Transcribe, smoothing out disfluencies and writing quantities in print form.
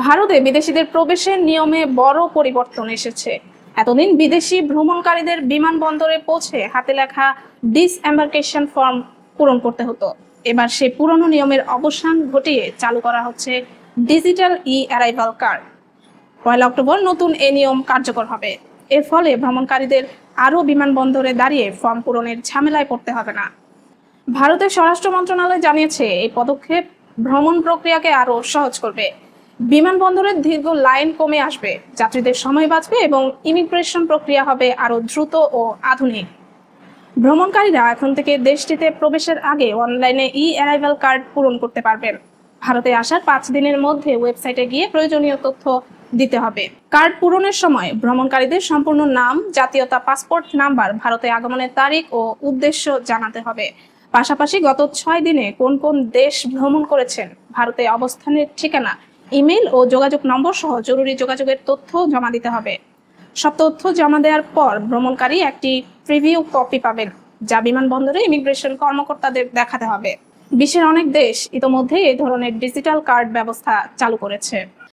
ভারতে বিদেশিদের প্রবেশের নিয়মে বড় পরিবর্তন এসেছে। এতদিন বিদেশি ভ্রমণকারীদের বিমানবন্দরে পৌঁছে হাতে লেখা ডিসএম্বার্কেশন ফর্ম পূরণ করতে হতো। এবার সেই পুরনো নিয়মের অবসান ঘটিয়ে চালু করা হচ্ছে ডিজিটাল অ্যারাইভাল কার্ড। 1 অক্টোবর নতুন এই নিয়ম কার্যকর হবে। এর ফলে ভ্রমণকারীদের আরও বিমানবন্দরে দাঁড়িয়ে ফর্ম পূরণের ঝামেলায় পড়তে হবে না। ভারতের স্বরাষ্ট্র মন্ত্রণালয় জানিয়েছে, এই পদক্ষেপ ভ্রমণ প্রক্রিয়াকে আরও সহজ করবে। বিমানবন্দরের দীর্ঘ লাইন কমে আসবে, যাত্রীদের সময় বাঁচবে এবং ইমিগ্রেশন প্রক্রিয়া হবে আরও দ্রুত ও আধুনিক। ভ্রমণকারীরা এখন থেকে দেশটিতে প্রবেশের আগে অনলাইনে অ্যারাইভাল কার্ড পূরণ করতে পারবেন। ভারতে আসার 5 দিনের মধ্যে ওয়েবসাইটে গিয়ে প্রয়োজনীয় তথ্য দিতে হবে। কার্ড পূরণের সময় ভ্রমণকারীদের সম্পূর্ণ নাম, জাতীয়তা, পাসপোর্ট নাম্বার, ভারতে আগমনের তারিখ ও উদ্দেশ্য জানাতে হবে। পাশাপাশি গত 6 দিনে কোন কোন দেশ ভ্রমণ করেছেন, ভারতে অবস্থানের ঠিকানা, ইমেল ও যোগাযোগ নম্বর সহ জরুরি যোগাযোগের তথ্য জমা দিতে হবে। সব তথ্য জমা দেওয়ার পর ভ্রমণকারী একটি প্রিভিউ কপি পাবেন, যা বিমানবন্দরে ইমিগ্রেশন কর্মকর্তাদের দেখাতে হবে। বিশ্বের অনেক দেশ ইতোমধ্যে এই ধরনের ডিজিটাল কার্ড ব্যবস্থা চালু করেছে।